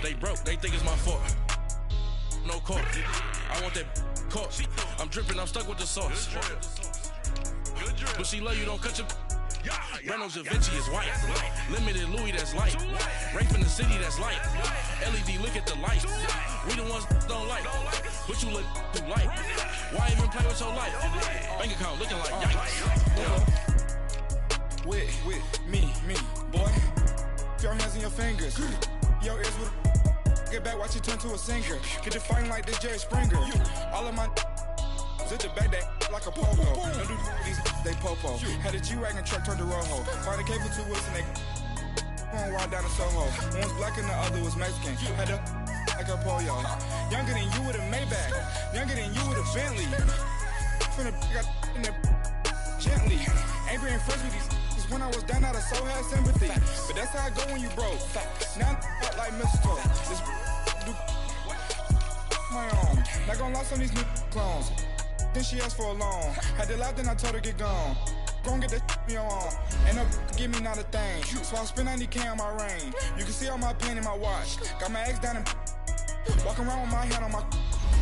They broke, they think it's my fault. No court. I want that caught. I'm dripping, I'm stuck with the sauce. But she love you, don't cut your. Reynolds Da Vinci is white. Limited Louis, that's light. Rape in the city, that's light. LED, look at the light. We the ones don't like. But you look too light. Why even play with your life? Bank account looking like yikes. With me, boy. Your hands and your fingers. Your ears with. Get back, watch you turn to a singer. Get you fighting like this Jerry Springer. All of my zip the back that like a polo. Don't do these, they popo. Had a G-Wagon truck turned to Rojo. Find a cable 2 wheels and they going wild down in Soho. One was black and the other was Mexican. Had a like a polio. Younger than you with a Maybach. Younger than you with a Bentley. From the got in there gently. Angry and friends with these. When I was down out of soul had sympathy. But that's how I go when you broke. Now I'm like mistletoe. This do my own. Not gonna lie, some of these new clones. Then she asked for a loan. Had to laugh, then I told her get gone. Gon' get that me on. And up, give me not a thing. So I spend 90K on my ring. You can see all my pain in my watch. Got my ex down and walking around with my hand on my.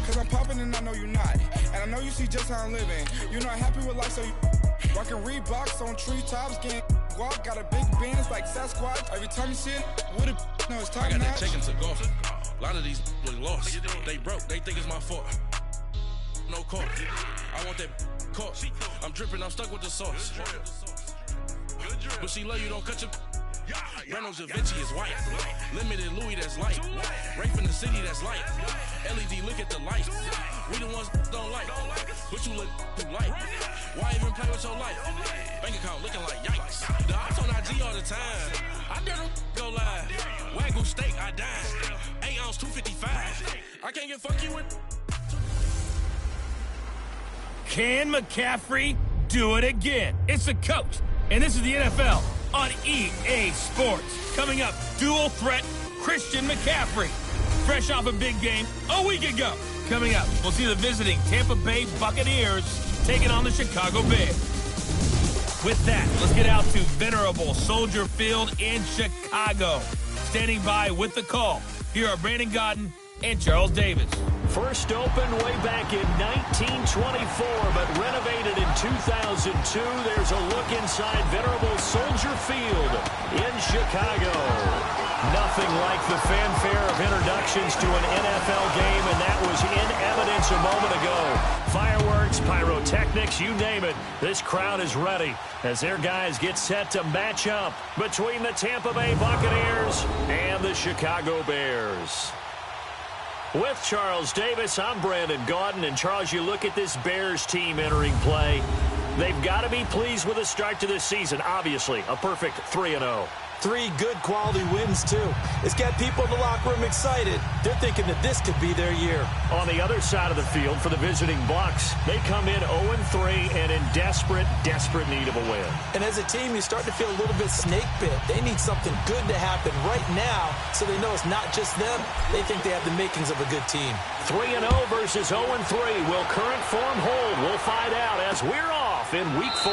Cause I'm popping and I know you not. And I know you see just how I'm living. You're not happy with life, so you rockin' Reeboks on treetops, getting walk. Got a big Benz like Sasquatch. Every time you see it, with a no, it's time. I got that chicken to golf. A lot of these look lost. They broke, they think it's my fault. No court. I want that caught. I'm dripping, I'm stuck with the sauce. But she love you, don't cut your. Reynolds Da Vinci is white. Limited Louis, that's light. Rape in the city, that's light. LED, look at the light. We the ones don't like. But you look too light. Why even play with your life? Bank account looking like yikes. The ops on IG all the time. I didn't go live. Wagyu steak, I died. 8 ounce, 255. I can't get fuck you with. Can McCaffrey do it again? It's the coach, and this is the NFL on EA Sports. Coming up, dual threat Christian McCaffrey. Fresh off a big game a week ago. Coming up, we'll see the visiting Tampa Bay Buccaneers taking on the Chicago Bears. With that, let's get out to venerable Soldier Field in Chicago. Standing by with the call, here are Brandon Godden and Charles Davis. First opened way back in 1924, but renovated in 2002. There's a look inside venerable Soldier Field in Chicago. Nothing like the fanfare of introductions to an NFL game, and that was in evidence a moment ago. Fireworks, pyrotechnics, you name it. This crowd is ready as their guys get set to match up between the Tampa Bay Buccaneers and the Chicago Bears. With Charles Davis, I'm Brandon Gaudin. And Charles, you look at this Bears team entering play. They've got to be pleased with the start to this season. Obviously, a perfect 3-0. 3 good quality wins, too. It's got people in the locker room excited. They're thinking that this could be their year. On the other side of the field for the visiting Bucs, they come in 0-3 and in desperate need of a win. And as a team, you start to feel a little bit snake bit. They need something good to happen right now so they know it's not just them. They think they have the makings of a good team. 3-0 versus 0-3. Will current form hold? We'll find out as we're off in Week 4.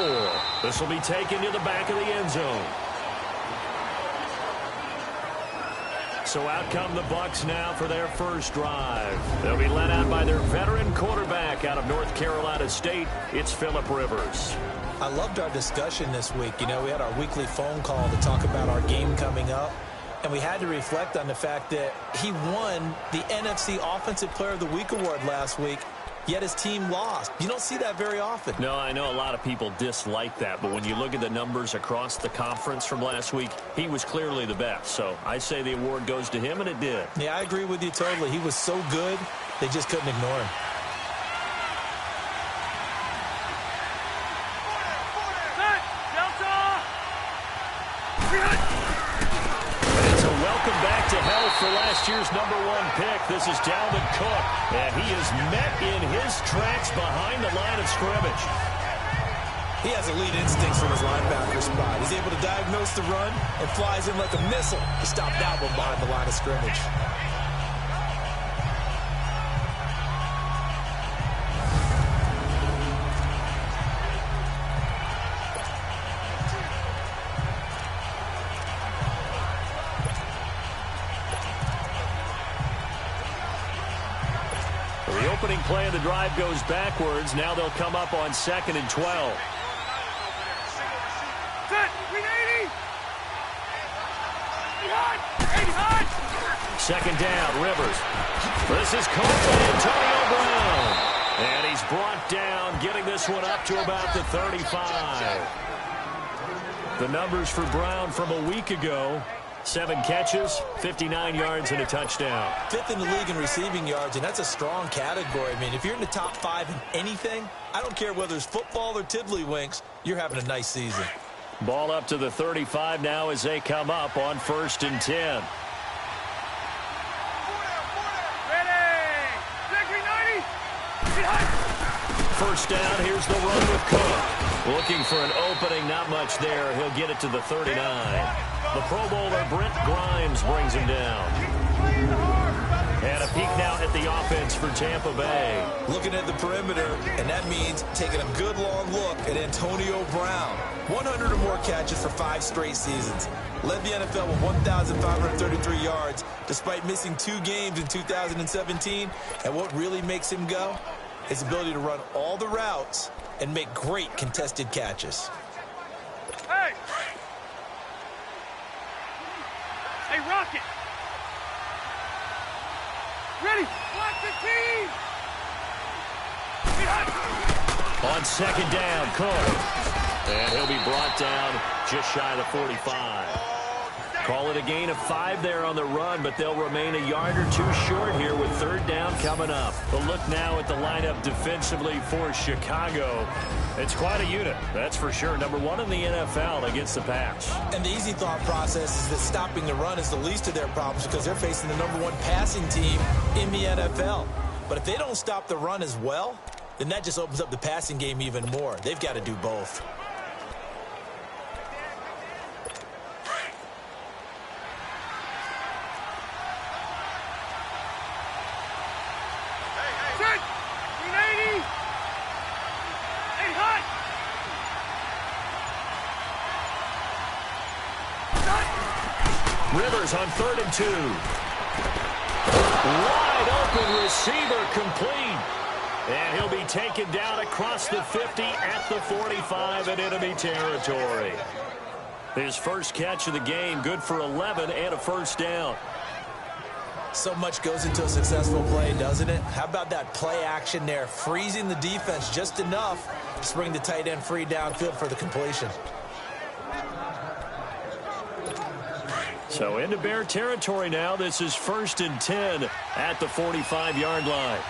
This will be taken to the back of the end zone. So out come the Bucs now for their first drive. They'll be led out by their veteran quarterback out of North Carolina State. It's Phillip Rivers. I loved our discussion this week. You know, we had our weekly phone call to talk about our game coming up. And we had to reflect on the fact that he won the NFC Offensive Player of the Week award last week, yet his team lost. You don't see that very often. No, I know a lot of people dislike that, but when you look at the numbers across the conference from last week, he was clearly the best. So I say the award goes to him, and it did. Yeah, I agree with you totally. He was so good, they just couldn't ignore him. Back to health for last year's #1 pick. This is Dalvin Cook, and he is met in his tracks behind the line of scrimmage. He has elite instincts from his linebacker spot. He's able to diagnose the run and flies in like a missile to stop that one behind the line of scrimmage. opening play of the drive goes backwards. Now they'll come up on 2nd and 12. Second down, Rivers. This is caught by Antonio Brown. And he's brought down, getting this one up to about the 35. The numbers for Brown from a week ago: 7 catches, 59 yards, and a touchdown. 5th in the league in receiving yards, and that's a strong category. I mean, if you're in the top 5 in anything, I don't care whether it's football or tiddlywinks, you're having a nice season. Ball up to the 35 now as they come up on 1st and 10. First down, here's the run with Cook. Looking for an opening, not much there. He'll get it to the 39. The Pro Bowler Brent Grimes brings him down. And a peek now at the offense for Tampa Bay. Looking at the perimeter, and that means taking a good long look at Antonio Brown. 100 or more catches for 5 straight seasons. Led the NFL with 1,533 yards despite missing 2 games in 2017. And what really makes him go? His ability to run all the routes and make great contested catches. Hey! Hey, Rocket! Ready! Watch the team! On 2nd down, Cook. And he'll be brought down just shy of the 45. Call it a gain of 5 there on the run, but they'll remain a yard or 2 short here with 3rd down coming up. A look now at the lineup defensively for Chicago. It's quite a unit, that's for sure. Number 1 in the NFL against the pass. And the easy thought process is that stopping the run is the least of their problems because they're facing the number 1 passing team in the NFL. But if they don't stop the run as well, then that just opens up the passing game even more. They've got to do both. Rivers on 3rd and 2. Wide open receiver complete. And he'll be taken down across the 50 at the 45 in enemy territory. His first catch of the game, good for 11 and a 1st down. So much goes into a successful play, doesn't it? How about that play action there, freezing the defense just enough to bring the tight end free downfield for the completion. So into Bear territory now. This is 1st and 10 at the 45-yard line.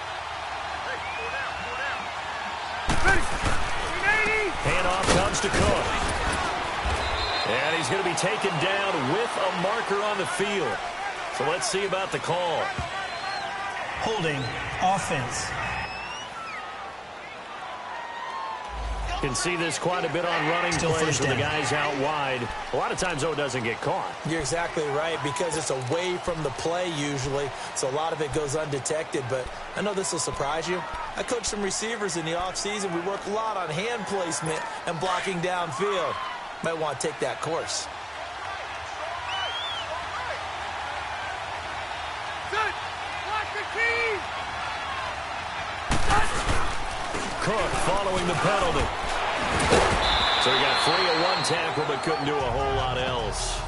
Handoff comes to Cook. And he's going to be taken down with a marker on the field. So let's see about the call. Holding offense. Can see this quite a bit on running plays with the guys out wide. A lot of times, though, it doesn't get caught. You're exactly right, because it's away from the play usually, so a lot of it goes undetected. But I know this will surprise you. I coach some receivers in the offseason. We work a lot on hand placement and blocking downfield. Might want to take that course. Cook following the penalty. So he got free of 1 tackle, but couldn't do a whole lot else.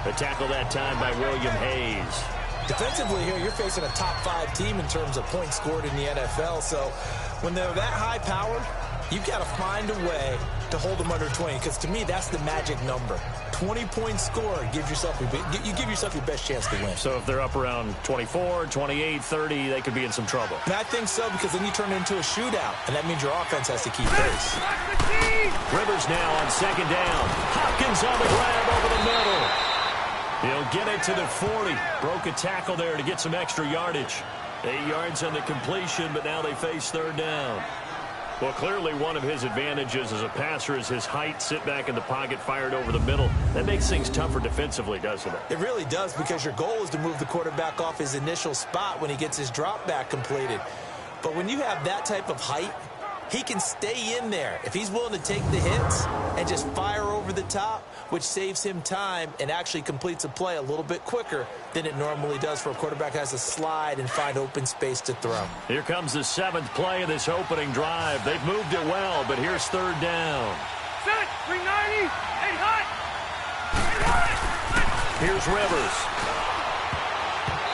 A tackle that time by William Hayes. Defensively here, you're facing a top 5 team in terms of points scored in the NFL. So when they're that high powered, you've got to find a way to hold them under 20, because to me, that's the magic number. 20 points scored gives yourself you give yourself your best chance to win. So if they're up around 24, 28, 30, they could be in some trouble. And I think so, because then you turn it into a shootout, and that means your offense has to keep pace. Rivers now on 2nd down. Hopkins on the grab over the middle. He'll get it to the 40. Broke a tackle there to get some extra yardage. 8 yards on the completion, but now they face 3rd down. Well, clearly one of his advantages as a passer is his height. Sit back in the pocket, fired over the middle. That makes things tougher defensively, doesn't it? It really does, because your goal is to move the quarterback off his initial spot when he gets his drop back completed. But when you have that type of height, he can stay in there. If he's willing to take the hits and just fire over the top, which saves him time and actually completes a play a little bit quicker than it normally does for a quarterback who has to slide and find open space to throw. Here comes the 7th play of this opening drive. They've moved it well, but here's 3rd down. Set, 390, 8 hot. 8 hot. Here's Rivers.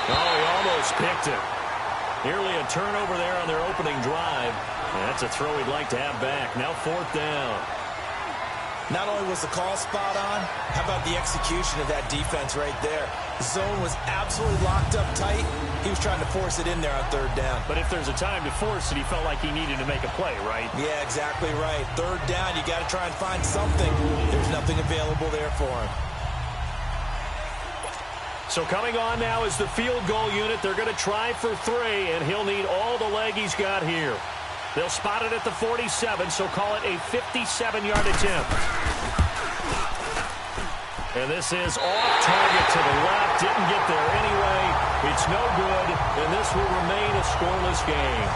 Oh, he almost picked it. Nearly a turnover there on their opening drive. And that's a throw he'd like to have back. Now 4th down. Not only was the call spot on, how about the execution of that defense right there? The zone was absolutely locked up tight. He was trying to force it in there on 3rd down. But if there's a time to force it, he felt like he needed to make a play, right? Yeah, exactly right. 3rd down, you got to try and find something. There's nothing available there for him. So coming on now is the field goal unit. They're going to try for 3, and he'll need all the leg he's got here. They'll spot it at the 47, so call it a 57-yard attempt. And this is off target to the left. Didn't get there anyway. It's no good, and this will remain a scoreless game.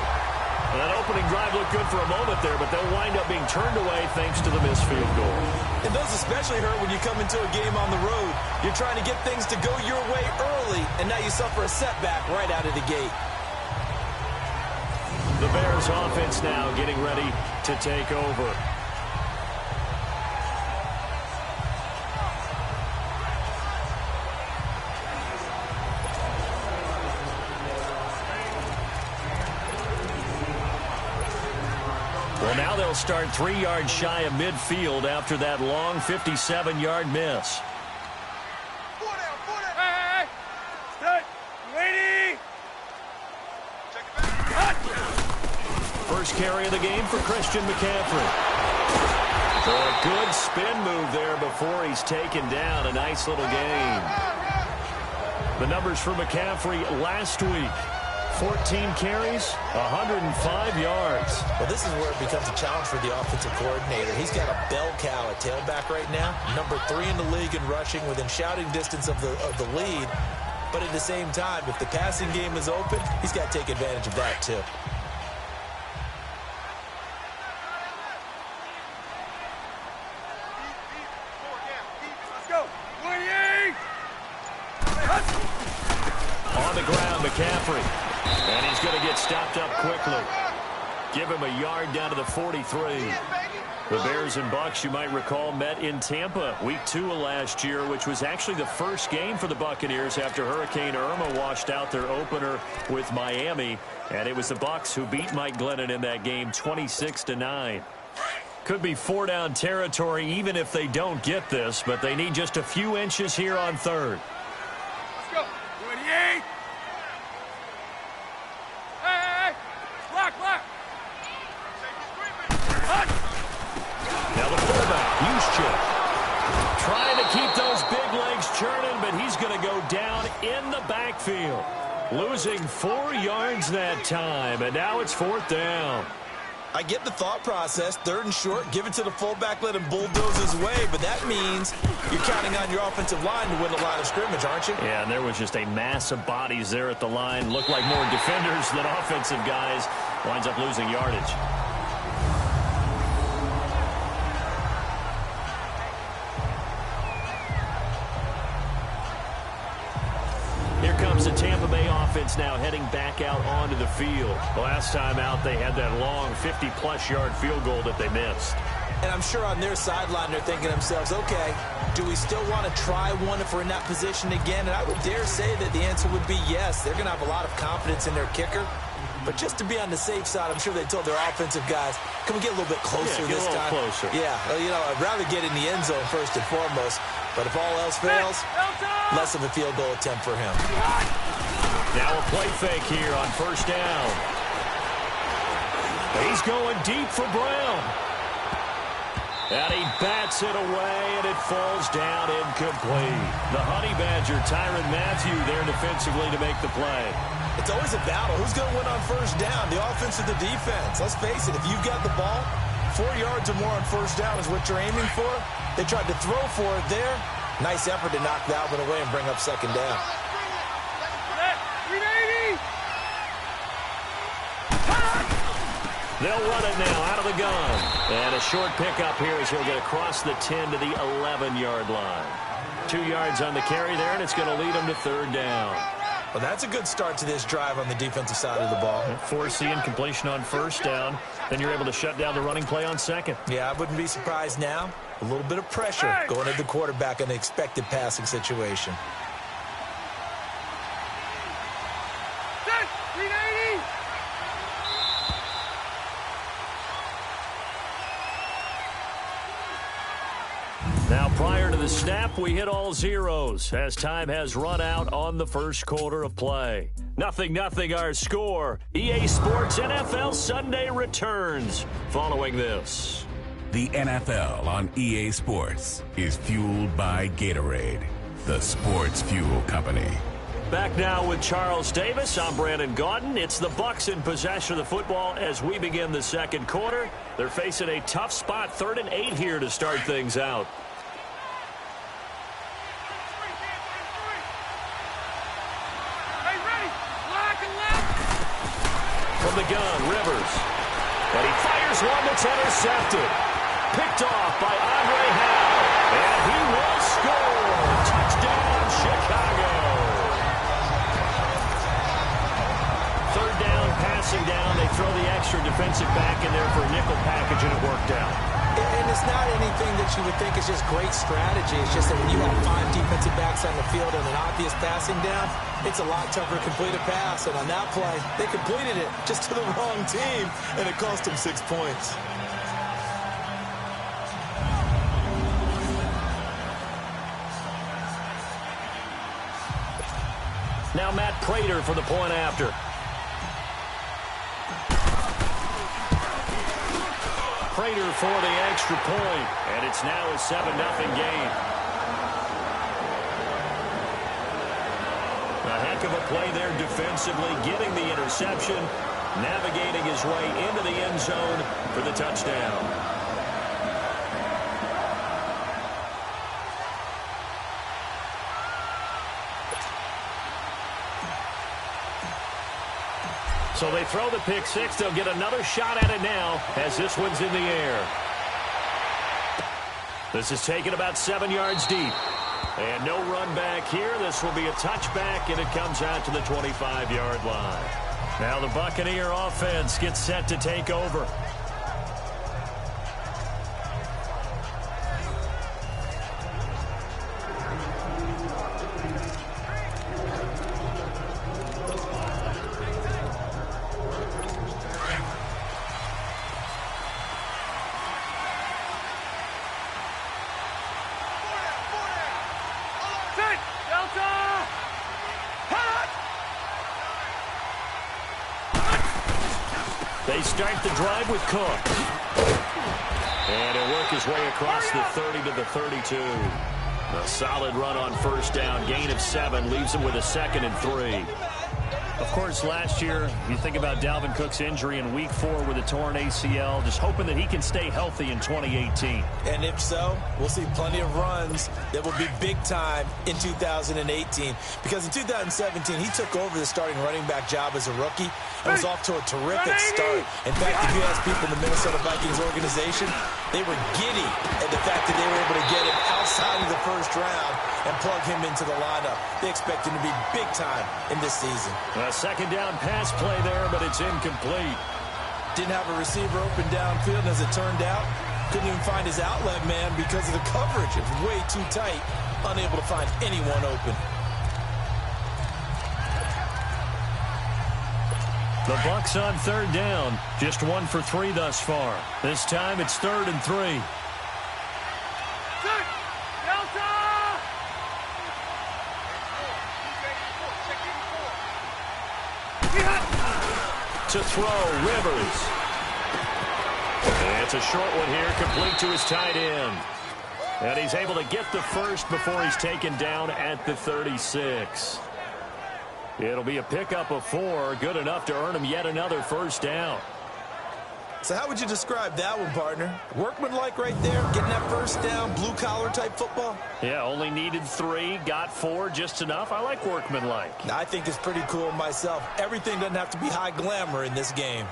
And that opening drive looked good for a moment there, but they'll wind up being turned away thanks to the missed field goal. And those especially hurt when you come into a game on the road. You're trying to get things to go your way early, and now you suffer a setback right out of the gate. The Bears offense now getting ready to take over. Well, now they'll start 3 yards shy of midfield after that long 57-yard miss. Hey, set, waiting. First carry of the game for Christian McCaffrey. So a good spin move there before he's taken down. A nice little gain. The numbers for McCaffrey last week. 14 carries, 105 yards. Well, this is where it becomes a challenge for the offensive coordinator. He's got a bell cow at tailback right now. Number 3 in the league in rushing, within shouting distance of the lead. But at the same time, if the passing game is open, he's got to take advantage of that too. Let's go. 28. On the ground, McCaffrey. And he's going to get stopped up quickly. Give him a yard down to the 43. The Bears and Bucs, you might recall, met in Tampa week 2 of last year, which was actually the first game for the Buccaneers after Hurricane Irma washed out their opener with Miami. And it was the Bucs who beat Mike Glennon in that game 26-9. Could be 4-down territory even if they don't get this, but they need just a few inches here on 3rd. Let's go. 28. Hey. Block. Now the fullback, Juszczyk, trying to keep those big legs churning, but he's going to go down in the backfield. Losing 4 yards that time, and now it's 4th down. I get the thought process. 3rd and short, give it to the fullback, let him bulldoze his way. But that means you're counting on your offensive line to win the line of scrimmage, aren't you? Yeah, and there was just a mass of bodies there at the line. Looked like more defenders than offensive guys. Winds up losing yardage. Here comes the Tampa Bay offense now heading back out onto the field. Last time out, they had that long 50-plus yard field goal that they missed. And I'm sure on their sideline they're thinking to themselves, okay, do we still want to try one if we're in that position again? And I would dare say that the answer would be yes. They're going to have a lot of confidence in their kicker. But just to be on the safe side, I'm sure they told their offensive guys, can we get a little bit closer this time? Closer. Yeah, you know, I'd rather get in the end zone first and foremost. But if all else fails, less of a field goal attempt for him. Now a play fake here on 1st down. He's going deep for Brown. And he bats it away, and it falls down incomplete. The Honey Badger, Tyrann Mathieu, there defensively to make the play. It's always a battle. Who's going to win on 1st down, the offense or the defense? Let's face it, if you've got the ball, 4 yards or more on 1st down is what you're aiming for. They tried to throw for it there. Nice effort to knock Dalvin away and bring up 2nd down. 380. They'll run it now out of the gun. And a short pickup here as he'll get across the 10 to the 11-yard line. 2 yards on the carry there, and it's going to lead him to third down. Well, that's a good start to this drive on the defensive side of the ball. Forcing completion on first down. Then you're able to shut down the running play on second. Yeah, I wouldn't be surprised now. A little bit of pressure going at the quarterback in an expected passing situation. Now, prior to the snap, we hit all zeros as time has run out on the first quarter of play. 0-0 our score. EA Sports NFL Sunday returns following this. The NFL on EA Sports is fueled by Gatorade, the sports fuel company. Back now with Charles Davis. I'm Brandon Gaudin. It's the Bucs in possession of the football as we begin the second quarter. They're facing a tough spot, 3rd and 8 here to start things out. From the gun, Rivers. And he fires one that's intercepted. Picked off by Andre Howe. And he will score. Touchdown, Chicago. 3rd down, passing down. They throw the extra defensive back in there for a nickel package, and it worked out. And it's not anything that you would think is just great strategy. It's just that when you have 5 defensive backs on the field and an obvious passing down, it's a lot tougher to complete a pass. And on that play, they completed it just to the wrong team, and it cost them 6 points. Now Matt Prater for the point after. Prater for the extra point, and it's now a 7-0 game. A heck of a play there defensively, getting the interception, navigating his way into the end zone for the touchdown. So they throw the pick six. They'll get another shot at it now as this one's in the air. This is taken about 7 yards deep. And no run back here. This will be a touchback, and it comes out to the 25-yard line. Now the Buccaneer offense gets set to take over. They start the drive with Cook. And he'll work his way across the 30 to the 32. A solid run on first down. Gain of 7 leaves him with a 2nd and 3. Of course, last year, you think about Dalvin Cook's injury in Week 4 with a torn ACL, just hoping that he can stay healthy in 2018. And if so, we'll see plenty of runs that will be big time in 2018. Because in 2017, he took over the starting running back job as a rookie and was off to a terrific start. In fact, if you ask people in the Minnesota Vikings organization, they were giddy at the fact that they were able to get him outside of the first round and plug him into the lineup. They expect him to be big time in this season. A second down pass play there, but it's incomplete. Didn't have a receiver open downfield, and as it turned out, couldn't even find his outlet man because of the coverage. It was way too tight, unable to find anyone open. The Bucs on third down, just 1 for 3 thus far. This time it's 3rd and 3. To throw, Rivers. And it's a short one here, complete to his tight end. And he's able to get the first before he's taken down at the 36. It'll be a pickup of 4, good enough to earn him yet another first down. So how would you describe that one, partner? Workmanlike right there, getting that first down, blue-collar type football? Yeah, only needed 3, got 4, just enough. I like workmanlike. I think it's pretty cool myself. Everything doesn't have to be high glamour in this game.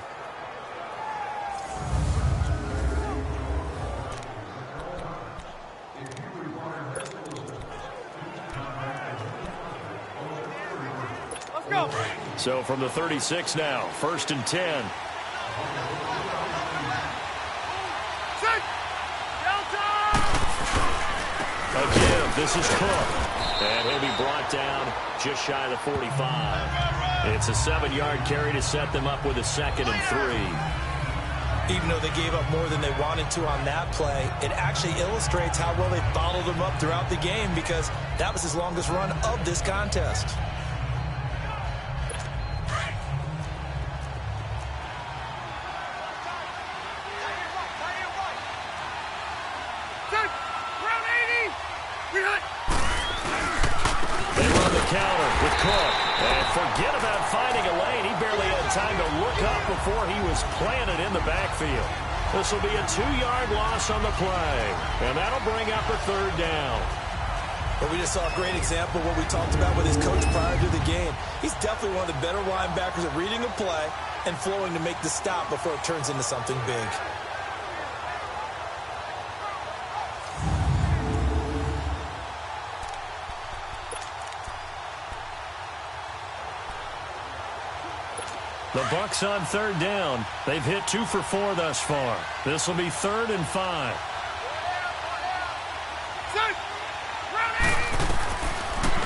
So from the 36 now, 1st and 10. Again, this is Cook. And he'll be brought down just shy of the 45. It's a 7-yard carry to set them up with a 2nd and 3. Even though they gave up more than they wanted to on that play, it actually illustrates how well they bottled them up throughout the game, because that was his longest run of this contest. They run the counter with Cook. And forget about finding a lane. He barely had time to look up before he was planted in the backfield. This will be a 2-yard loss on the play. And that'll bring up a 3rd down. But we just saw a great example of what we talked about with his coach prior to the game. He's definitely one of the better linebackers at reading a play and flowing to make the stop before it turns into something big. The Bucs on 3rd down. They've hit 2 for 4 thus far. This will be 3rd and 5.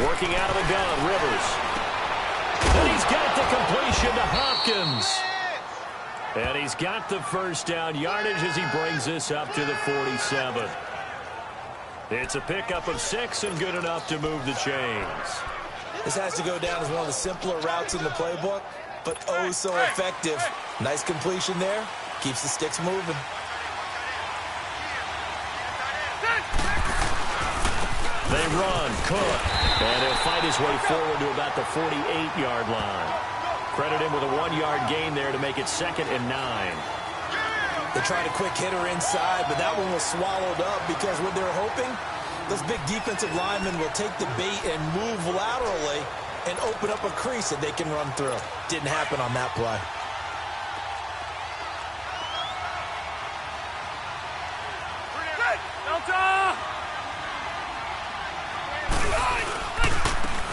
Working out of the gun, Rivers. And he's got the completion to Hopkins. And he's got the 1st down yardage as he brings this up to the 47. It's a pickup of 6 and good enough to move the chains. This has to go down as one of the simpler routes in the playbook, but oh so effective. Nice completion there. Keeps the sticks moving. They run, Cook, and he'll fight his way forward to about the 48-yard line. Credit him with a 1-yard gain there to make it 2nd and 9. They tried a quick hitter inside, but that one was swallowed up because what they're hoping, those big defensive linemen will take the bait and move laterally and open up a crease that they can run through. Didn't happen on that play.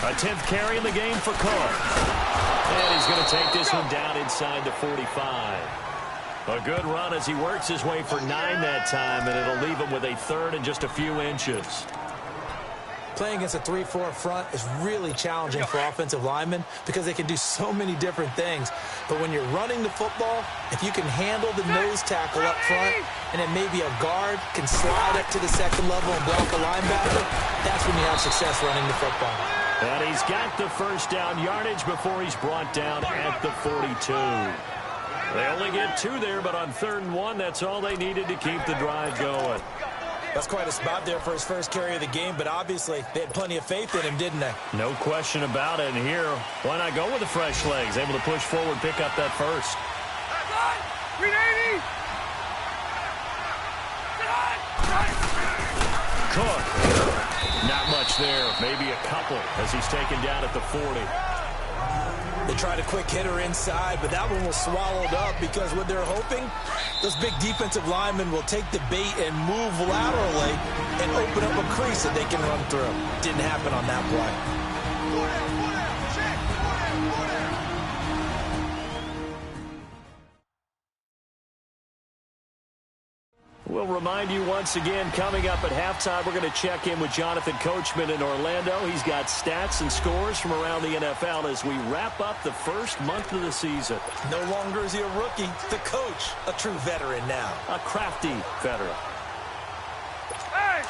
A 10th carry in the game for Cook. And he's going to take this one down inside the 45. A good run as he works his way for 9 that time, and it'll leave him with a 3rd and just a few inches. Playing against a 3-4 front is really challenging for offensive linemen because they can do so many different things. But when you're running the football, if you can handle the nose tackle up front, and then maybe a guard can slide up to the 2nd level and block a linebacker, that's when you have success running the football. And he's got the 1st down yardage before he's brought down at the 42. They only get 2 there, but on 3rd and 1, that's all they needed to keep the drive going. That's quite a spot there for his first carry of the game, but obviously they had plenty of faith in him, didn't they? No question about it. And here, why not go with the fresh legs? Able to push forward, pick up that 1st. 380! Cook. Not much there. Maybe a couple as he's taken down at the 40. They tried a quick hitter inside, but that one was swallowed up because what they're hoping, those big defensive linemen will take the bait and move laterally and open up a crease that they can run through. Didn't happen on that play. We'll remind you once again, coming up at halftime, we're going to check in with Jonathan Coachman in Orlando. He's got stats and scores from around the NFL as we wrap up the first month of the season. No longer is he a rookie. The coach, a true veteran now. A crafty veteran. Hey!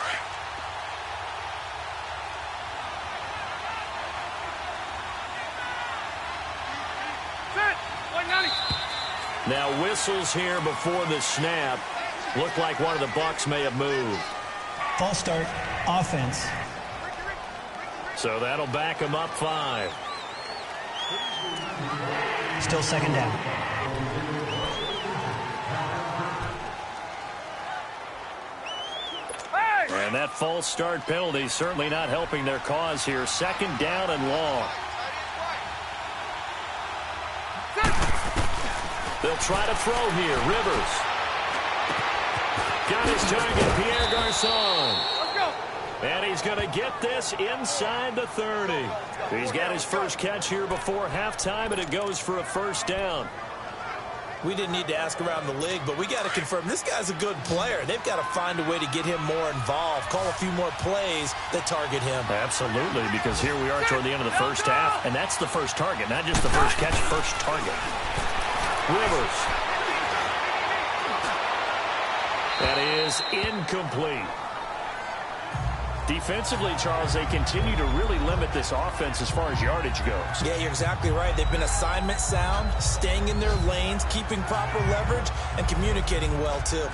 Set! 190! Now whistles here before the snap. Looked like one of the Bucs may have moved. False start, offense. So that'll back him up 5. Still 2nd down. And that false start penalty certainly not helping their cause here. 2nd down and long. They'll try to throw here. Rivers. Got his target, Pierre Garçon. Let's go. And he's going to get this inside the 30. He's got his first catch here before halftime, and it goes for a first down. We didn't need to ask around the league, but we got to confirm this guy's a good player. They've got to find a way to get him more involved, call a few more plays that target him. Absolutely, because here we are toward the end of the first half, and that's the first target, not just the first catch, first target. Rivers. That is incomplete. Defensively, Charles, they continue to really limit this offense as far as yardage goes. Yeah, you're exactly right. They've been assignment sound, staying in their lanes, keeping proper leverage, and communicating well, too.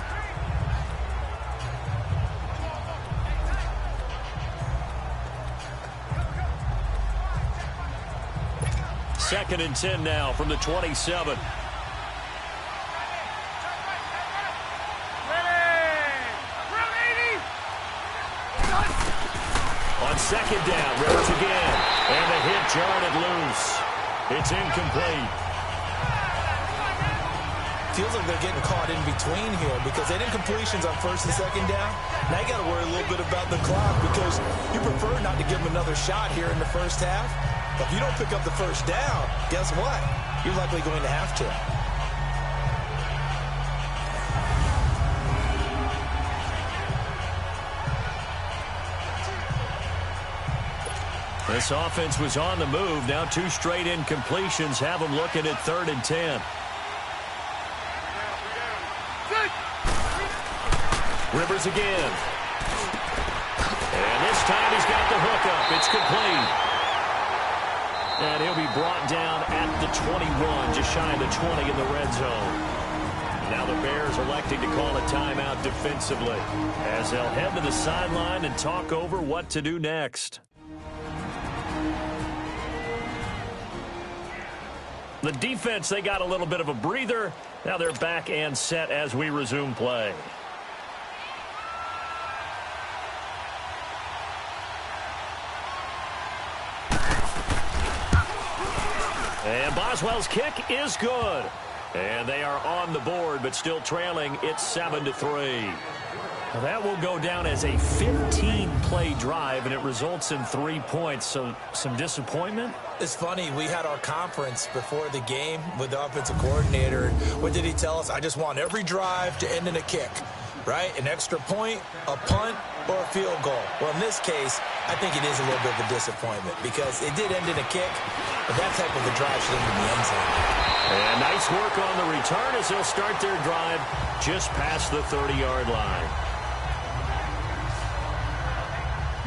Second and 10 now from the 27. On second down, Rivers again. And the hit jarred it loose. It's incomplete. Feels like they're getting caught in between here because they did completions on first and second down. Now you got to worry a little bit about the clock because you prefer not to give them another shot here in the first half. But if you don't pick up the first down, guess what? You're likely going to have to. This offense was on the move. Now 2 straight incompletions have them looking at 3rd and 10. Rivers again. And this time he's got the hookup. It's complete. And he'll be brought down at the 21, just shy of the 20 in the red zone. Now the Bears electing to call a timeout defensively as they'll head to the sideline and talk over what to do next. The defense, they got a little bit of a breather. Now they're back and set as we resume play. And Boswell's kick is good. And they are on the board, but still trailing. It's 7-3. Now that will go down as a 15-play drive, and it results in 3 points. So some disappointment? It's funny, we had our conference before the game with the offensive coordinator. What did he tell us? I just want every drive to end in a kick, right? An extra point, a punt, or a field goal. Well, in this case, I think it is a little bit of a disappointment because it did end in a kick, but that type of a drive should end in the end zone. And nice work on the return as they'll start their drive just past the 30-yard line.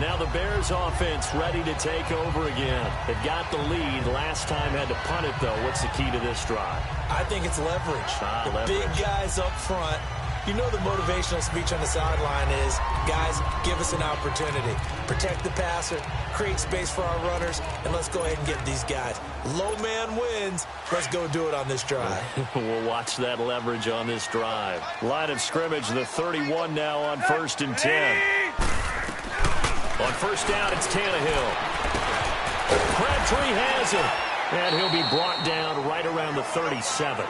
Now the Bears offense ready to take over again. They've got the lead. Last time had to punt it, though. What's the key to this drive? I think it's leverage. Leverage. Big guys up front. You know the motivational speech on the sideline is, guys, give us an opportunity. Protect the passer, create space for our runners, and let's go ahead and get these guys. Low man wins. Let's go do it on this drive. We'll watch that leverage on this drive. Line of scrimmage, the 31 now on 1st and 10. On first down, it's Tannehill. Crabtree has it. And he'll be brought down right around the 37.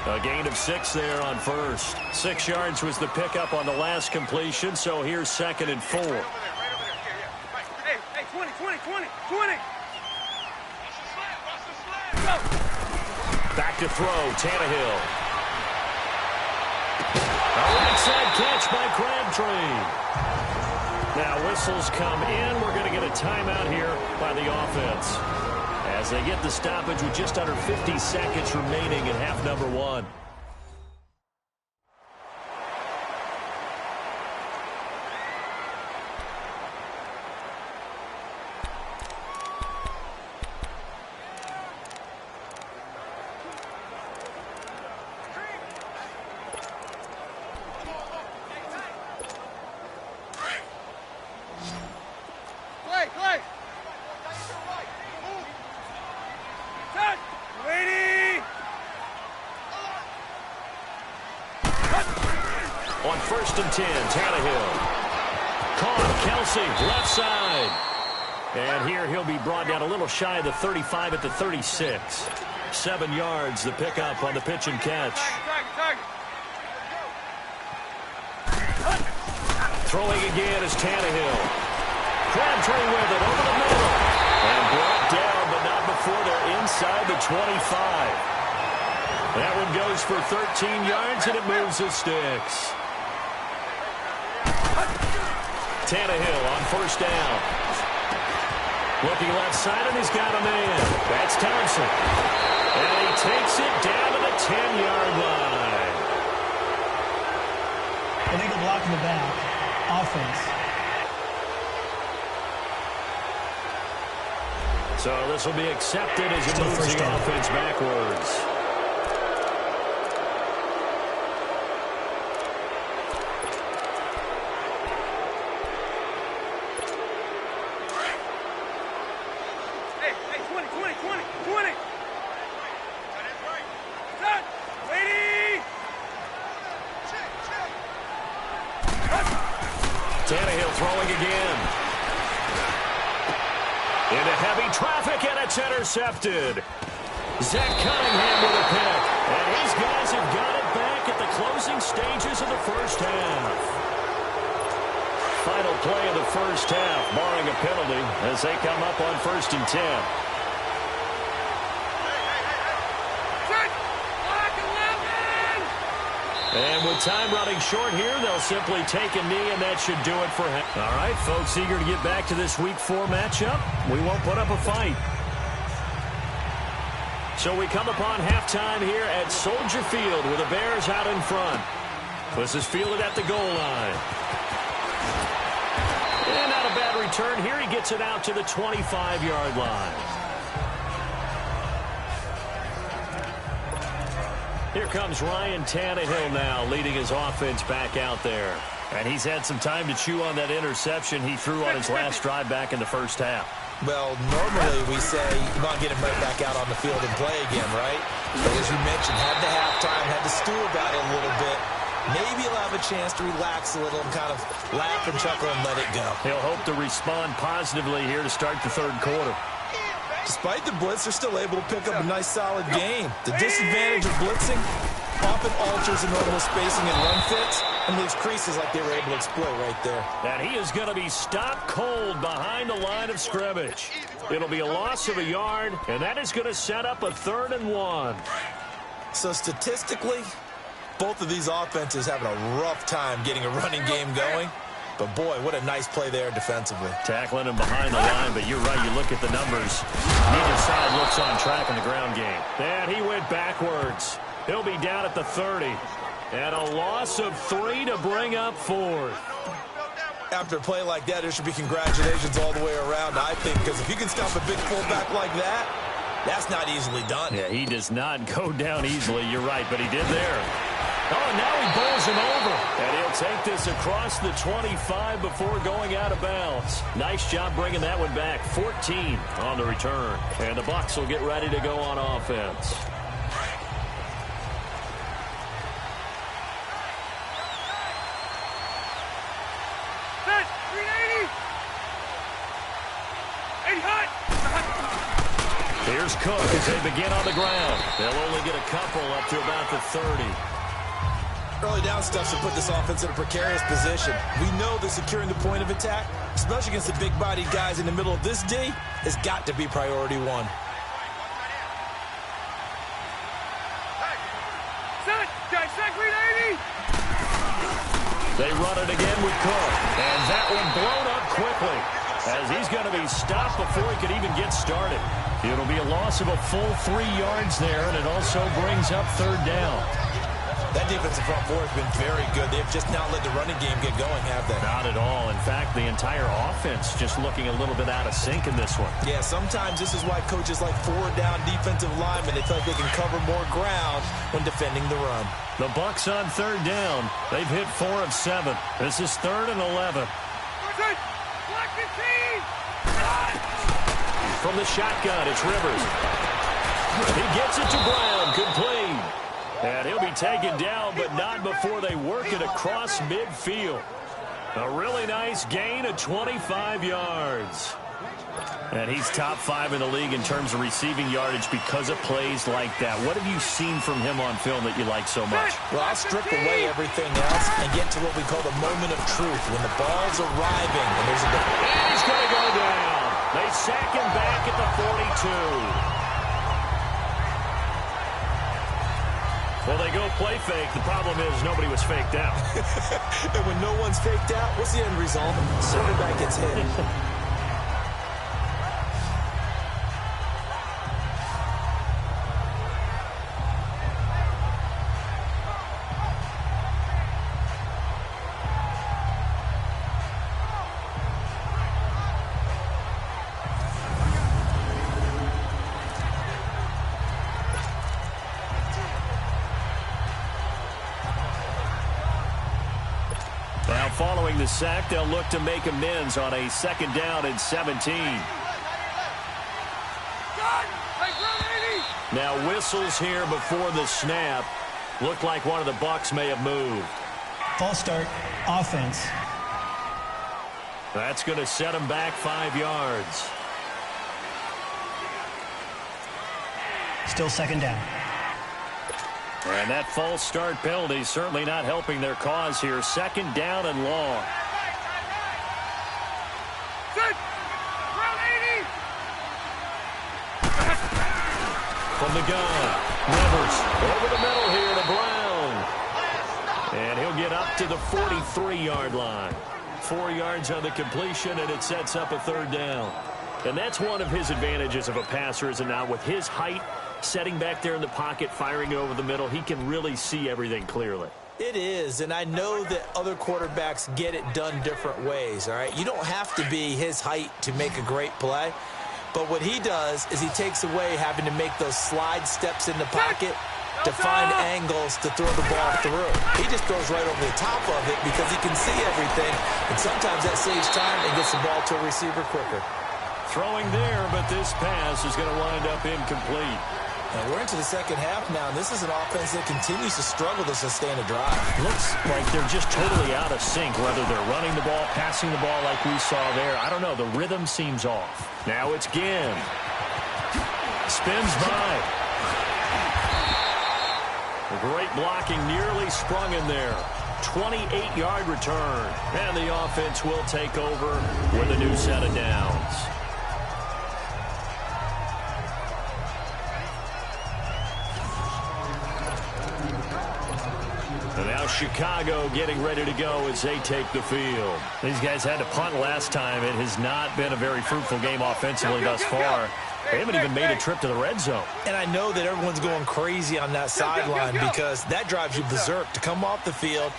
A gain of 6 there on first. 6 yards was the pickup on the last completion, so here's 2nd and 4. Hey, 20. Back to throw, Tannehill. A right side catch by Crabtree. Now whistles come in. We're going to get a timeout here by the offense as they get the stoppage with just under 50 seconds remaining in half number 1. Clay. Set. Ready. On 1st and 10, Tannehill. Caught, Kelsey, left side. And here he'll be brought down a little shy of the 35 at the 36. 7 yards, the pickup on the pitch and catch. Throwing again is Tannehill. Crabtree with it over the middle. And brought down, but not before they're inside the 25. That one goes for 13 yards, and it moves the sticks. Tannehill on first down. Looking left side, and he's got a man. That's Thompson. And he takes it down to the 10-yard line. Illegal block in the back. Offense. So this will be accepted as it moves the offense backwards. Tannehill throwing again. Into heavy traffic, and it's intercepted. Zach Cunningham with a pick. And his guys have got it back at the closing stages of the first half. Final play of the first half, barring a penalty, as they come up on 1st and 10. And with time running short here, they'll simply take a knee, and that should do it for him. All right, folks, eager to get back to this Week 4 matchup. We won't put up a fight. So we come upon halftime here at Soldier Field with the Bears out in front. This is fielded at the goal line. And not a bad return here. He gets it out to the 25-yard line. Here comes Ryan Tannehill now, leading his offense back out there. And he's had some time to chew on that interception he threw on his last drive back in the first half. Well, normally we say, come on, get him right back out on the field and play again, right? But as you mentioned, had the halftime, had to stew about it a little bit. Maybe he'll have a chance to relax a little and kind of laugh and chuckle and let it go. He'll hope to respond positively here to start the third quarter. Despite the blitz, they're still able to pick up a nice, solid game. The disadvantage of blitzing often alters the normal spacing and run fits and leaves creases like they were able to exploit right there. And he is going to be stopped cold behind the line of scrimmage. It'll be a loss of a yard, and that is going to set up a 3rd and 1. So statistically, both of these offenses having a rough time getting a running game going. But, boy, what a nice play there defensively. Tackling him behind the line, but you're right. You look at the numbers. Neither side looks on track in the ground game. And he went backwards. He'll be down at the 30. And a loss of 3 to bring up 4th. After a play like that, there should be congratulations all the way around, I think, because if you can stop a big fullback like that, that's not easily done. Yeah, he does not go down easily. You're right, but he did there. Oh, and now he bowls him over. And he'll take this across the 25 before going out of bounds. Nice job bringing that one back. 14 on the return. And the Bucs will get ready to go on offense. Here's Cook as they begin on the ground. They'll only get a couple up to about the 30. Early down stuff to put this offense in a precarious position. We know that securing the point of attack, especially against the big-bodied guys in the middle of this D, has got to be priority 1. They run it again with Cook. And that one blown up quickly as he's going to be stopped before he could even get started. It'll be a loss of a full 3 yards there, and it also brings up 3rd down. That defensive front four has been very good. They've just now let the running game get going, have they? Not at all. In fact, the entire offense just looking a little bit out of sync in this one. Yeah, sometimes this is why coaches like forward-down defensive linemen, they feel like they can cover more ground when defending the run. The Bucs on 3rd down. They've hit 4 of 7. This is 3rd and 11. From the shotgun, it's Rivers. He gets it to Brown, complete. And he'll be taken down, but not before they work it across midfield. A really nice gain of 25 yards. And he's top 5 in the league in terms of receiving yardage because of plays like that. What have you seen from him on film that you like so much? Well, I'll strip away everything else and get to what we call the moment of truth, when the ball's arriving and there's a defense. And he's going to go down. They sack him back at the 42. Well, they go play fake. The problem is nobody was faked out. And when no one's faked out, what's the end result? Quarterback gets hit. Now, following the sack, they'll look to make amends on a 2nd down and 17. Now, whistles here before the snap. Looked like one of the Bucs may have moved. False start, offense. That's going to set him back 5 yards. Still 2nd down. And that false start penalty certainly not helping their cause here. 2nd down and long. From the gun, Rivers over the middle here to Brown. And he'll get up to the 43-yard line. 4 yards on the completion, and it sets up a 3rd down. And that's one of his advantages of a passer, is it not? With his height, setting back there in the pocket, firing over the middle, he can really see everything clearly. It is, and I know that other quarterbacks get it done different ways, all right? You don't have to be his height to make a great play, but what he does is he takes away having to make those slide steps in the pocket to find angles to throw the ball through. He just throws right over the top of it because he can see everything, and sometimes that saves time and gets the ball to a receiver quicker. Throwing there, but this pass is going to wind up incomplete. And we're into the 2nd half now, and this is an offense that continues to struggle to sustain a drive. Looks like they're just totally out of sync, whether they're running the ball, passing the ball like we saw there. I don't know. The rhythm seems off. Now it's Ginn. Spins by. Great blocking, nearly sprung in there. 28-yard return. And the offense will take over with a new set of downs. And now Chicago getting ready to go as they take the field. These guys had to punt last time. It has not been a very fruitful game offensively thus far. They haven't even made a trip to the red zone. And I know that everyone's going crazy on that sideline because that drives you berserk to come off the field,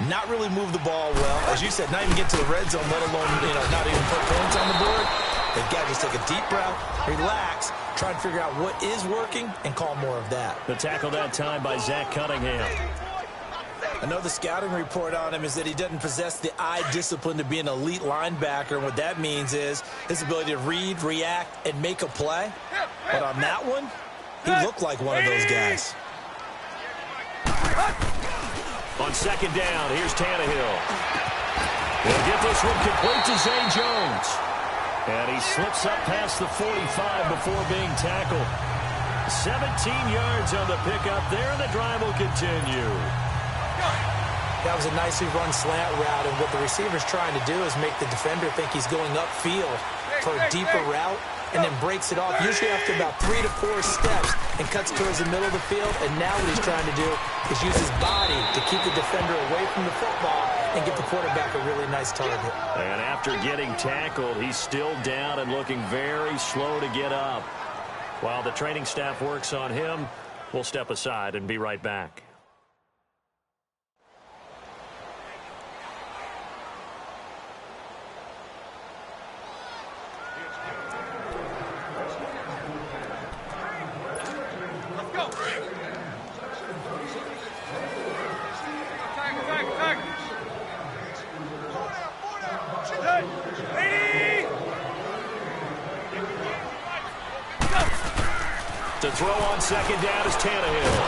not really move the ball well. As you said, not even get to the red zone, let alone, not even put points on the board. They've got to just take a deep breath, relax, try and figure out what is working, and call more of that. The tackle that time by Zach Cunningham. I know the scouting report on him is that he doesn't possess the eye discipline to be an elite linebacker. And what that means is his ability to read, react, and make a play. But on that one, he looked like one of those guys. On 2nd down, here's Tannehill. He'll get this one complete to Zay Jones. And he slips up past the 45 before being tackled. 17 yards on the pickup there, and the drive will continue. That was a nicely run slant route, and what the receiver's trying to do is make the defender think he's going upfield for a deeper route and then breaks it off, usually after about 3 to 4 steps, and cuts towards the middle of the field. And now what he's trying to do is use his body to keep the defender away from the football and give the quarterback a really nice target. And after getting tackled, he's still down and looking very slow to get up. While the training staff works on him, we'll step aside and be right back. To throw on 2nd down is Tannehill.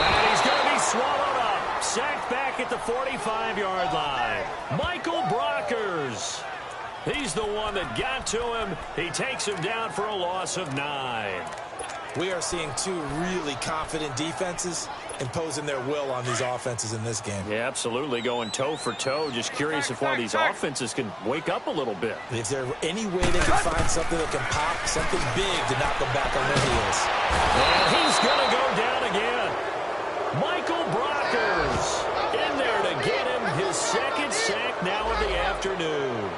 And he's going to be swallowed up. Sacked back at the 45-yard line. Michael Brockers. He's the one that got to him. He takes him down for a loss of 9. We are seeing two really confident defenses imposing their will on these offenses in this game. Yeah, absolutely, going toe for toe. Just curious if one of these offenses can wake up a little bit. Is there any way they can find something that can pop, something big to knock them back on their heels? And he's going to go down again. Michael Brockers in there to get him his second sack now of the afternoon.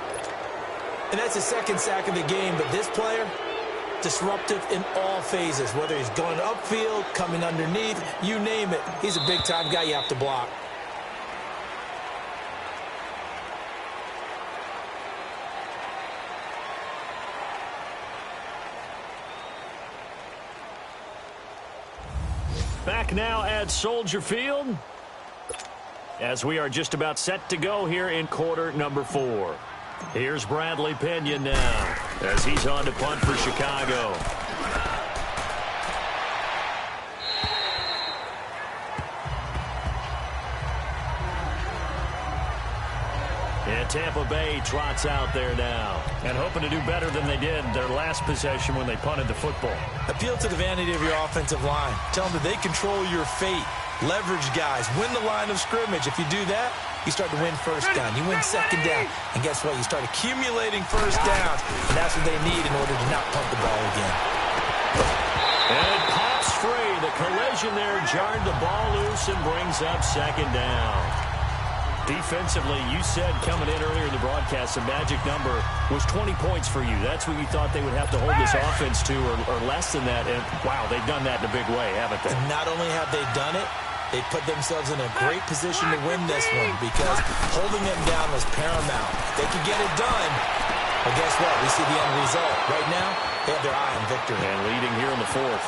And that's his second sack of the game, but this player, disruptive in all phases, whether he's going upfield, coming underneath, you name it. He's a big-time guy you have to block. Back now at Soldier Field as we are just about set to go here in quarter number 4. Here's Bradley Pinion now as he's on to punt for Chicago. And Tampa Bay trots out there now and hoping to do better than they did their last possession when they punted the football. Appeal to the vanity of your offensive line. Tell them that they control your fate. Leverage guys. Win the line of scrimmage. If you do that, you start to win first down. You win second down. And guess what? You start accumulating first downs. And that's what they need in order to not punt the ball again. And it pops free. The collision there jarred the ball loose and brings up second down. Defensively, you said coming in earlier in the broadcast, the magic number was 20 points for you. That's what you thought they would have to hold this offense to, or less than that. And, wow, they've done that in a big way, haven't they? And not only have they done it, they put themselves in a great position to win this one because holding them down was paramount. They could get it done, but guess what? We see the end result. Right now, they have their eye on victory. And leading here in the 4th.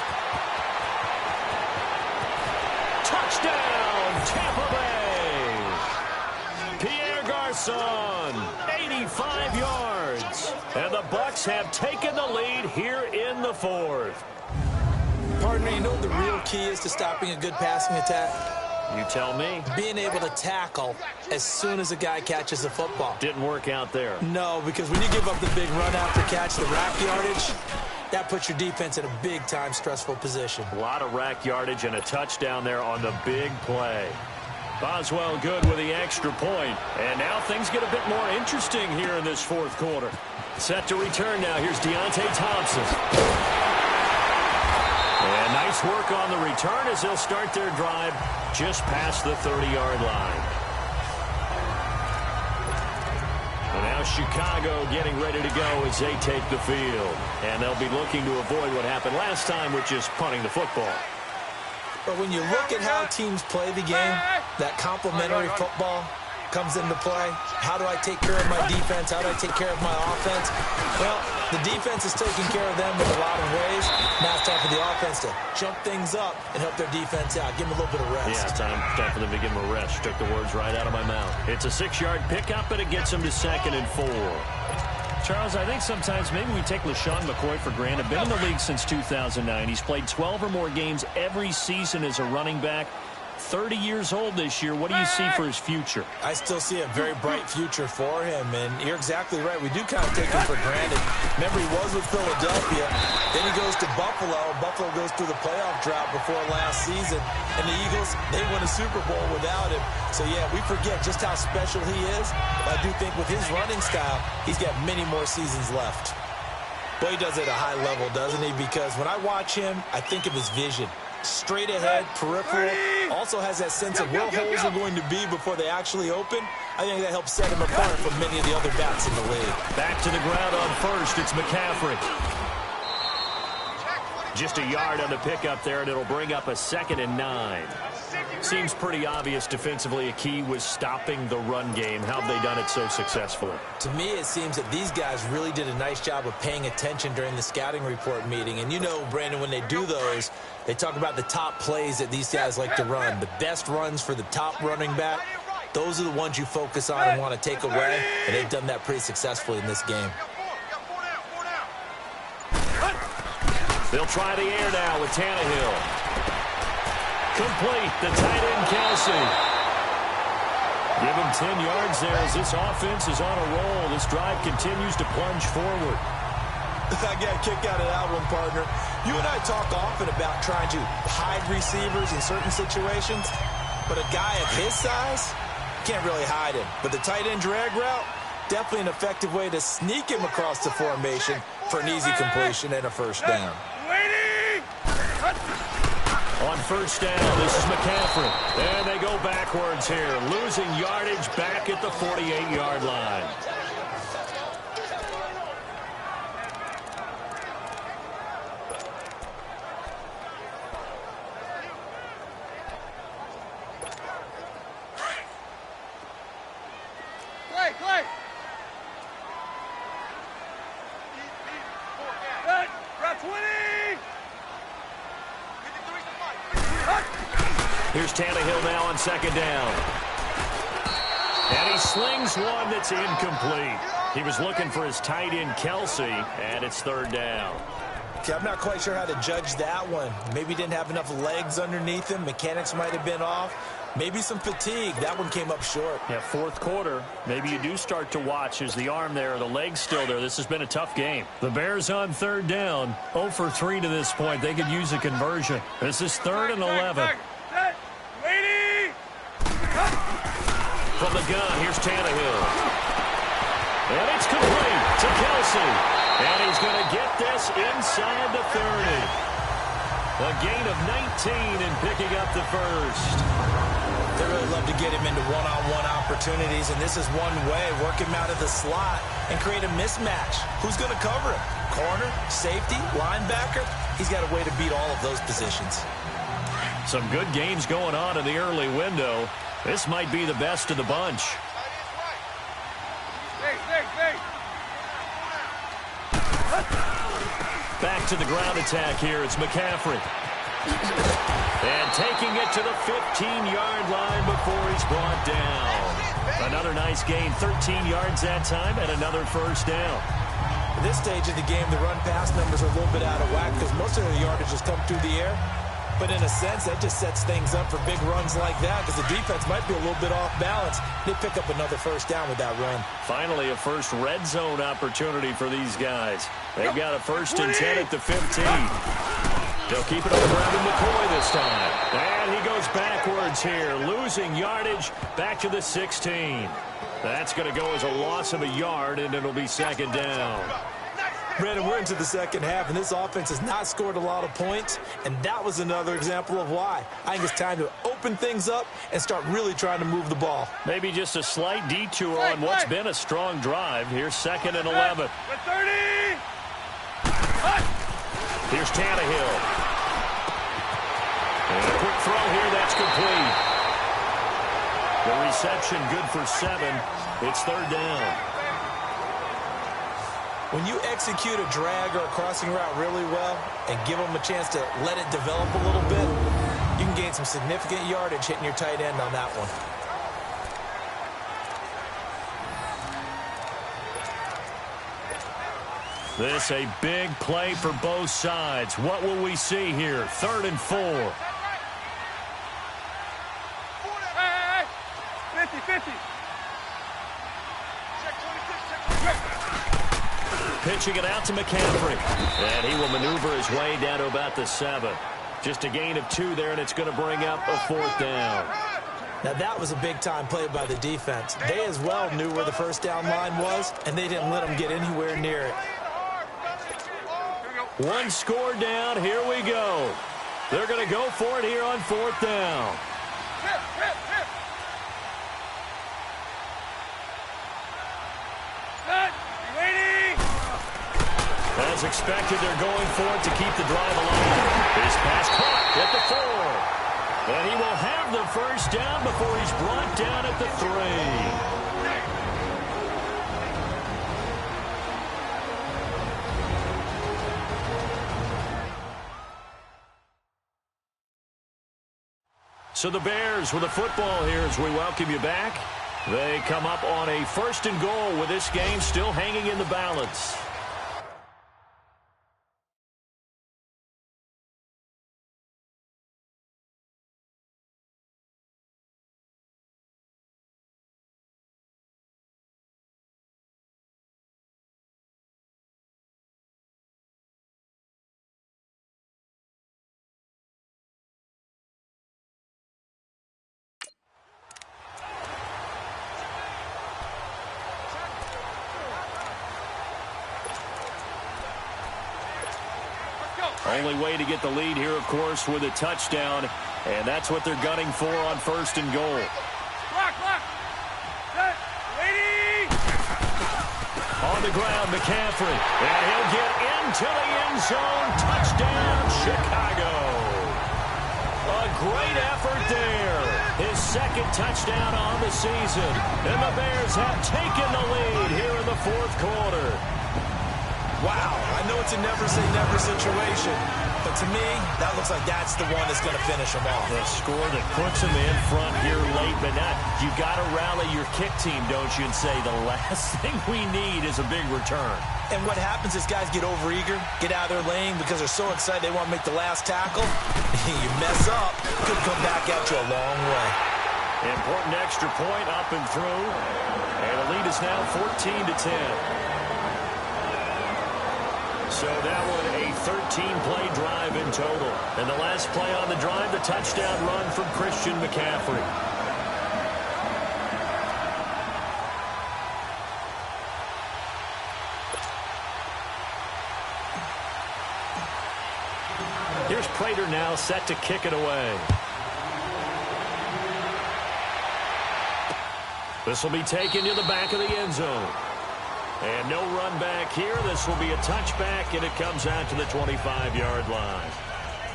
Touchdown, Tampa Bay! Pierre Garçon, 85 yards. And the Bucs have taken the lead here in the 4th. Partner, you know what the real key is to stopping a good passing attack? You tell me. Being able to tackle as soon as a guy catches the football. Didn't work out there. No, because when you give up the big run after catch, the rack yardage, that puts your defense in a big-time stressful position. A lot of rack yardage and a touchdown there on the big play. Boswell good with the extra point. And now things get a bit more interesting here in this 4th quarter. Set to return now. Here's Deontay Thompson. And nice work on the return as they'll start their drive just past the 30-yard line. And now Chicago getting ready to go as they take the field. And they'll be looking to avoid what happened last time, which is punting the football. But when you look at how teams play the game, that complementary football comes into play. How do I take care of my defense? How do I take care of my offense? Well, the defense is taking care of them in a lot of ways. Now it's time for the offense to jump things up and help their defense out. Give them a little bit of rest. Yeah, time for them to give them a rest. Took the words right out of my mouth. It's a 6-yard pickup, but it gets them to 2nd and 4. Charles, I think sometimes maybe we take LaShawn McCoy for granted. Been in the league since 2009. He's played 12 or more games every season as a running back. 30 years old this year. What do you see for his future? I still see a very bright future for him, and you're exactly right. We do kind of take him for granted. Remember, he was with Philadelphia. Then he goes to Buffalo. Buffalo goes through the playoff drought before last season, and the Eagles, they won a Super Bowl without him. So, yeah, we forget just how special he is. But I do think with his running style, he's got many more seasons left. Well, he does it at a high level, doesn't he? Because when I watch him, I think of his vision. Straight ahead, peripheral, also has that sense of where holes are going to be before they actually open. I think that helps set him apart from many of the other bats in the league. Back to the ground on first, it's McCaffrey. Just a yard on the pickup there, and it'll bring up a 2nd and 9. Seems pretty obvious defensively a key was stopping the run game. How have they done it so successfully? To me, it seems that these guys really did a nice job of paying attention during the scouting report meeting. And you know, Brandon, when they do those, they talk about the top plays that these guys like to run. The best runs for the top running back, those are the ones you focus on and want to take away. And they've done that pretty successfully in this game. They'll try the air now with Tannehill. Complete, the tight end Kelsey. Give him 10 yards there as this offense is on a roll. This drive continues to plunge forward. I got a kick out of that one, partner. You and I talk often about trying to hide receivers in certain situations, but a guy of his size can't really hide him. But the tight end drag route, definitely an effective way to sneak him across the formation for an easy completion and a first down. On first down, this is McCaffrey. And they go backwards here, losing yardage back at the 48-yard line. Clay! Route 20! Here's Tannehill now on second down. And he slings one that's incomplete. He was looking for his tight end, Kelsey, and it's third down. Okay, I'm not quite sure how to judge that one. Maybe he didn't have enough legs underneath him. Mechanics might have been off. Maybe some fatigue. That one came up short. Yeah, fourth quarter. Maybe you do start to watch. Is the arm there, the leg's still there? This has been a tough game. The Bears on third down. 0 for 3 to this point. They could use a conversion. This is 3rd and 11. From the gun, here's Tannehill. And it's complete to Kelsey. And he's going to get this inside the 30. A gain of 19 and picking up the first. They really love to get him into one-on-one opportunities, and this is one way. Work him out of the slot and create a mismatch. Who's going to cover him? Corner, safety, linebacker? He's got a way to beat all of those positions. Some good games going on in the early window. This might be the best of the bunch. Back to the ground attack here. It's McCaffrey. And taking it to the 15-yard line before he's brought down. Another nice gain, 13 yards that time, and another first down. At this stage of the game, the run-pass numbers are a little bit out of whack because most of the yardage has come through the air. But in a sense, that just sets things up for big runs like that because the defense might be a little bit off balance. They pick up another first down with that run. Finally, a first red zone opportunity for these guys. They've got a 1st and 10 at the 15. They'll keep it over Evan McCoy this time. And he goes backwards here, losing yardage back to the 16. That's going to go as a loss of a yard, and it'll be 2nd down. Brandon, we're into the second half, and this offense has not scored a lot of points, and that was another example of why. I think it's time to open things up and start really trying to move the ball. Maybe just a slight detour on what's been a strong drive. Here's 2nd and 11. 30! Here's Tannehill. And a quick throw here, that's complete. The reception good for 7. It's 3rd down. When you execute a drag or a crossing route really well and give them a chance to let it develop a little bit, you can gain some significant yardage hitting your tight end on that one. This a big play for both sides. What will we see here? 3rd and 4. 50-50. Pitching it out to McCaffrey. And he will maneuver his way down to about the 7. Just a gain of 2 there, and it's going to bring up a 4th down. Now, that was a big-time play by the defense. They as well knew where the first down line was, and they didn't let them get anywhere near it. 1 score down. Here we go. They're going to go for it here on 4th down. As expected, they're going for it to keep the drive alive. His pass caught at the 4. And he will have the first down before he's brought down at the 3. So the Bears with a football here as we welcome you back. They come up on a 1st and goal with this game still hanging in the balance. Only way to get the lead here, of course, with a touchdown. And that's what they're gunning for on 1st and goal. Lock. Set. Lady. On the ground, McCaffrey. And he'll get into the end zone. Touchdown, Chicago. A great effort there. His 2nd touchdown on the season. And the Bears have taken the lead here in the 4th quarter. Wow, I know it's a never-say-never situation, but to me, that looks like that's the one that's going to finish them off. The score that puts them in front here late, but not. You got to rally your kick team, don't you, and say the last thing we need is a big return. And what happens is guys get overeager, get out of their lane because they're so excited they want to make the last tackle. You mess up, could come back at you a long way. Important extra point up and through, and the lead is now 14-10. So that one a 13-play drive in total. And the last play on the drive, the touchdown run from Christian McCaffrey. Here's Prater now set to kick it away. This will be taken to the back of the end zone. And no run back here. This will be a touchback, and it comes out to the 25-yard line.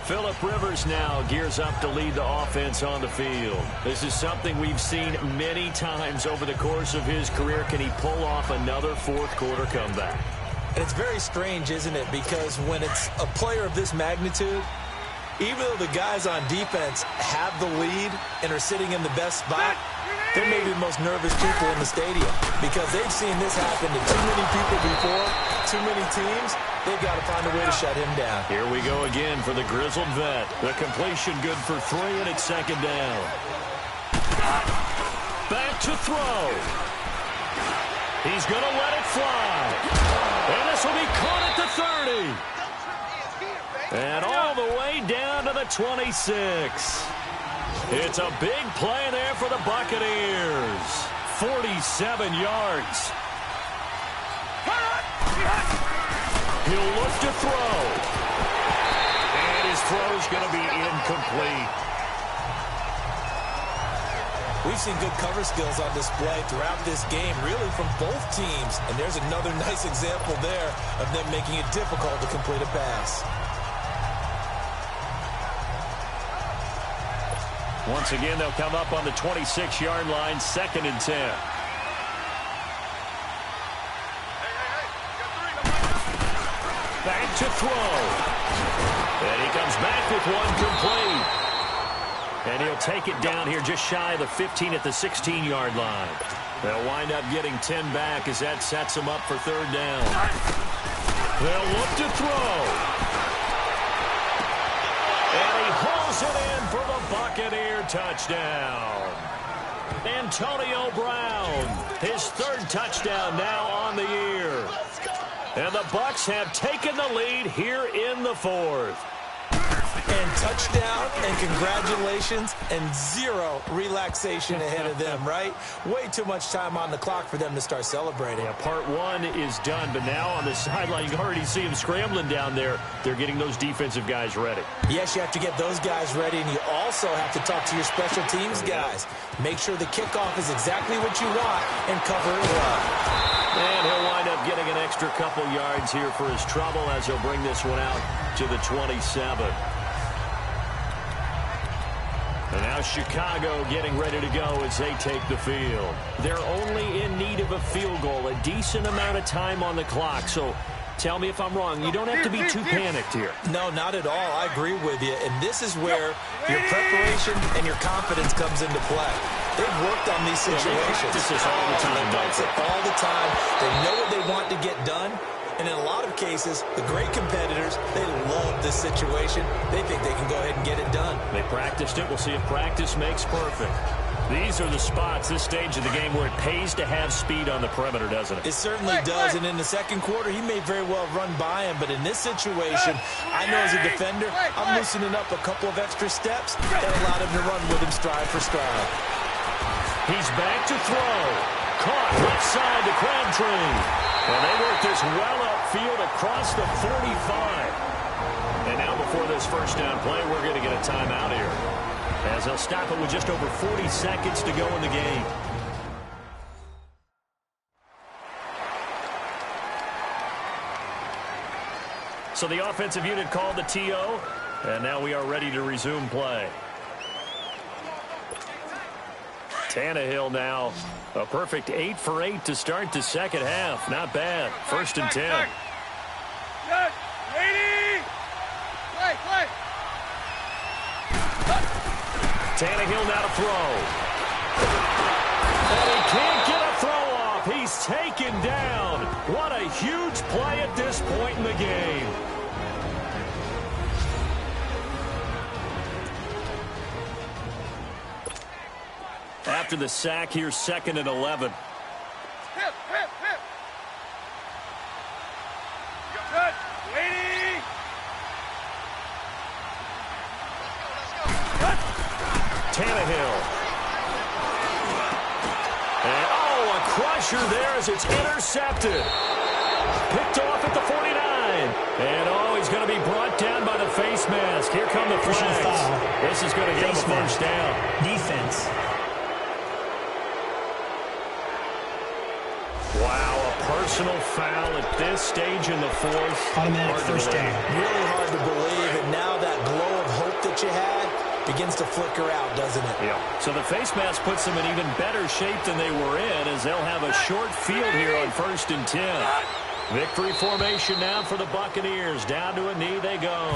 Phillip Rivers now gears up to lead the offense on the field. This is something we've seen many times over the course of his career. Can he pull off another 4th quarter comeback? And it's very strange, isn't it? Because when it's a player of this magnitude, even though the guys on defense have the lead and are sitting in the best spot, they're maybe the most nervous people in the stadium because they've seen this happen to too many people before, too many teams. They've got to find a way to shut him down. Here we go again for the grizzled vet. The completion good for 3, and it's 2nd down. Back to throw. He's going to let it fly. And this will be caught at the 30. And all the way down to the 26. It's a big play there for the Buccaneers. 47 yards. He'll look to throw. And his throw's going to be incomplete. We've seen good cover skills on display throughout this game, really from both teams. And there's another nice example there of them making it difficult to complete a pass. Once again, they'll come up on the 26-yard line, 2nd and 10. Back to throw. And he comes back with one complete. And he'll take it down here just shy of the 15 at the 16-yard line. They'll wind up getting 10 back as that sets them up for 3rd down. They'll look to throw. And he hauls it in for the Buccaneer touchdown. Antonio Brown, his 3rd touchdown now on the year. And the Bucs have taken the lead here in the 4th. And touchdown and congratulations and 0 relaxation ahead of them, right? Way too much time on the clock for them to start celebrating. Yeah, part 1 is done, but now on the sideline, you can already see them scrambling down there. They're getting those defensive guys ready. Yes, you have to get those guys ready, and you also have to talk to your special teams guys. Make sure the kickoff is exactly what you want and cover it well. And he'll wind up getting an extra couple yards here for his trouble as he'll bring this one out to the 27. And now Chicago getting ready to go as they take the field. They're only in need of a field goal, a decent amount of time on the clock. So tell me if I'm wrong. You don't have to be too panicked here. No, not at all. I agree with you. And this is where your preparation and your confidence comes into play. They've worked on these situations. They practice this all the time. They practice it all the time. They know what they want to get done. And in a lot of cases, the great competitors, they love this situation. They think they can go ahead and get it done. They practiced it. We'll see if practice makes perfect. These are the spots, this stage of the game, where it pays to have speed on the perimeter, doesn't it? It certainly does. And in the 2nd quarter, he may very well run by him. But in this situation, I know as a defender, I'm loosening up a couple of extra steps and allowed him to run with him stride for stride. He's back to throw. Caught left side to Crabtree. And they work this well upfield across the 45. And now before this first down play, we're going to get a timeout here, as they'll stop it with just over 40 seconds to go in the game. So the offensive unit called the TO, and now we are ready to resume play. Tannehill now, a perfect 8 for 8 to start the second half. Not bad. 1st and 10. Good. Ready. Play. Tannehill now to throw. And he can't get a throw off. He's taken down. What a huge play at this point in the game. After the sack, here's 2nd and 11. Hip. Good. Ready. Tannehill. And, oh, a crusher there as it's intercepted. Picked off at the 49. And, oh, he's going to be brought down by the face mask. Here come the flags. This is going to get him a first down. Defense. Wow, a personal foul at this stage in the fourth. Automatic first down. Really hard to believe, and now that glow of hope that you had begins to flicker out, doesn't it? Yeah. So the face mask puts them in even better shape than they were in, as they'll have a short field here on 1st and 10. Victory formation now for the Buccaneers. Down to a knee they go.